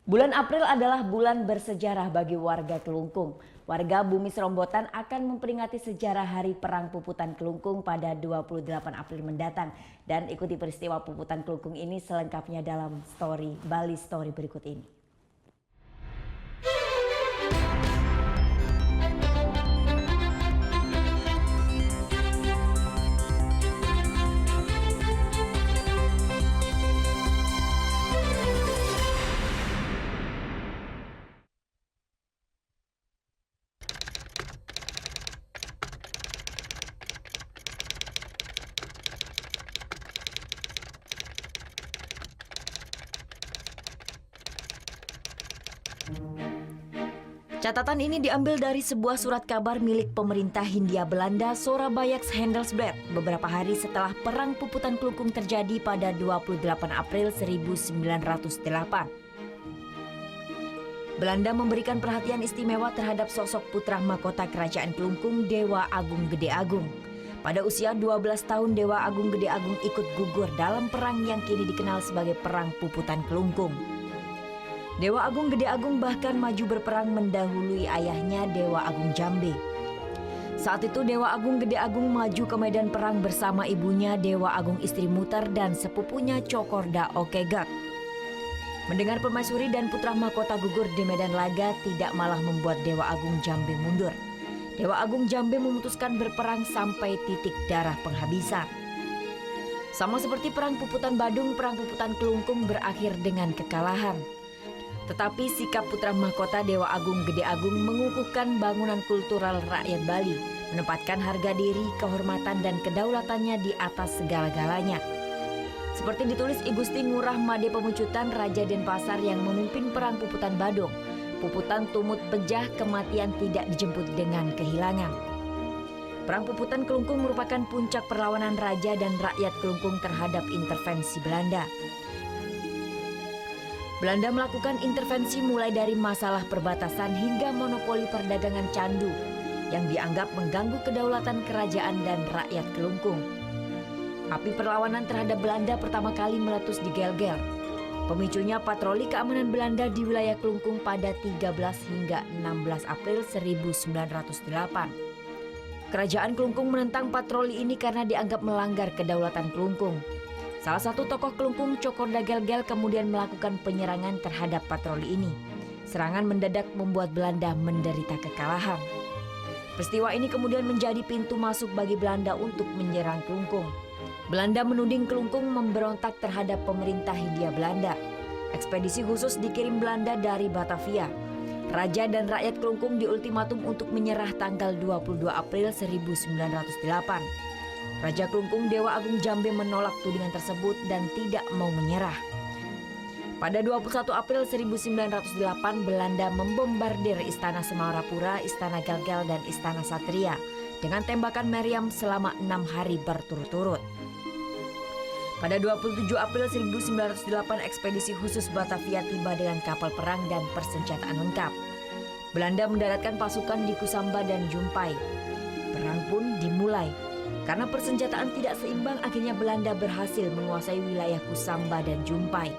Bulan April adalah bulan bersejarah bagi warga Kelungkung. Warga Bumi Serombotan akan memperingati sejarah Hari Perang Puputan Kelungkung pada 28 April mendatang. Dan ikuti peristiwa Puputan Kelungkung ini selengkapnya dalam Bali Story berikut ini. Catatan ini diambil dari sebuah surat kabar milik pemerintah Hindia Belanda Sorabayaks Handelsblad beberapa hari setelah Perang Puputan Kelungkung terjadi pada 28 April 1908. Belanda memberikan perhatian istimewa terhadap sosok putra mahkota Kerajaan Kelungkung, Dewa Agung Gede Agung. Pada usia 12 tahun, Dewa Agung Gede Agung ikut gugur dalam perang yang kini dikenal sebagai Perang Puputan Kelungkung. Dewa Agung Gede Agung bahkan maju berperang mendahului ayahnya Dewa Agung Jambe. Saat itu Dewa Agung Gede Agung maju ke medan perang bersama ibunya Dewa Agung Istri Muter dan sepupunya Cokorda Okegak. Mendengar permaisuri dan putra mahkota gugur di medan laga tidak malah membuat Dewa Agung Jambe mundur. Dewa Agung Jambe memutuskan berperang sampai titik darah penghabisan. Sama seperti Perang Puputan Badung, Perang Puputan Kelungkung berakhir dengan kekalahan. Tetapi sikap putra mahkota Dewa Agung Gede Agung mengukuhkan bangunan kultural rakyat Bali, menempatkan harga diri, kehormatan dan kedaulatannya di atas segala-galanya. Seperti ditulis I Gusti Ngurah Made Pemucutan Raja Denpasar yang memimpin Perang Puputan Badung, Puputan tumut pejah, kematian tidak dijemput dengan kehilangan. Perang Puputan Kelungkung merupakan puncak perlawanan raja dan rakyat Kelungkung terhadap intervensi Belanda. Belanda melakukan intervensi mulai dari masalah perbatasan hingga monopoli perdagangan candu yang dianggap mengganggu kedaulatan kerajaan dan rakyat Kelungkung. Api perlawanan terhadap Belanda pertama kali meletus di Gelgel. Pemicunya patroli keamanan Belanda di wilayah Kelungkung pada 13 hingga 16 April 1908. Kerajaan Kelungkung menentang patroli ini karena dianggap melanggar kedaulatan Kelungkung. Salah satu tokoh Kelungkung, Cokorda Gelgel, kemudian melakukan penyerangan terhadap patroli ini. Serangan mendadak membuat Belanda menderita kekalahan. Peristiwa ini kemudian menjadi pintu masuk bagi Belanda untuk menyerang Kelungkung. Belanda menuding Kelungkung memberontak terhadap pemerintah Hindia Belanda. Ekspedisi khusus dikirim Belanda dari Batavia. Raja dan rakyat Kelungkung diultimatum untuk menyerah tanggal 22 April 1908. Raja Kelungkung Dewa Agung Jambe menolak tudingan tersebut dan tidak mau menyerah. Pada 21 April 1908, Belanda membombardir Istana Semarapura, Istana Gelgel, dan Istana Satria dengan tembakan meriam selama 6 hari berturut-turut. Pada 27 April 1908, ekspedisi khusus Batavia tiba dengan kapal perang dan persenjataan lengkap. Belanda mendaratkan pasukan di Kusamba dan Jumpai. Perang pun dimulai. Karena persenjataan tidak seimbang, akhirnya Belanda berhasil menguasai wilayah Kusamba dan Jumpai.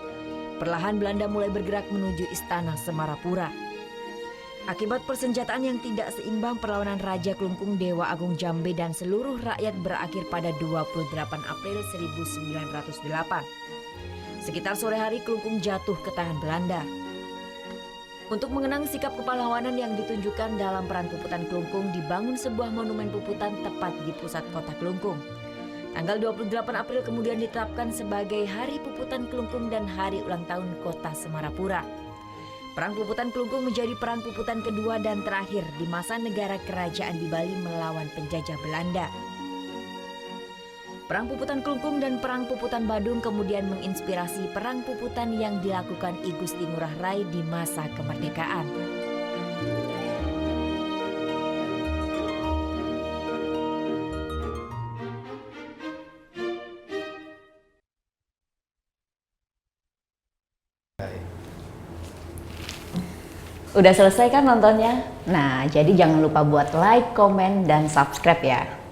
Perlahan Belanda mulai bergerak menuju Istana Semarapura. Akibat persenjataan yang tidak seimbang, perlawanan Raja Kelungkung Dewa Agung Jambe dan seluruh rakyat berakhir pada 28 April 1908. Sekitar sore hari Kelungkung jatuh ke tangan Belanda. Untuk mengenang sikap kepahlawanan yang ditunjukkan dalam Perang Puputan Kelungkung, dibangun sebuah monumen Puputan tepat di pusat kota Kelungkung. Tanggal 28 April kemudian ditetapkan sebagai Hari Puputan Kelungkung dan Hari Ulang Tahun Kota Semarapura. Perang Puputan Kelungkung menjadi perang Puputan kedua dan terakhir di masa negara kerajaan di Bali melawan penjajah Belanda. Perang Puputan Kelungkung dan Perang Puputan Badung kemudian menginspirasi Perang Puputan yang dilakukan I Gusti Ngurah Rai di masa kemerdekaan. Udah selesai kan nontonnya? Nah, jadi jangan lupa buat like, komen, dan subscribe ya.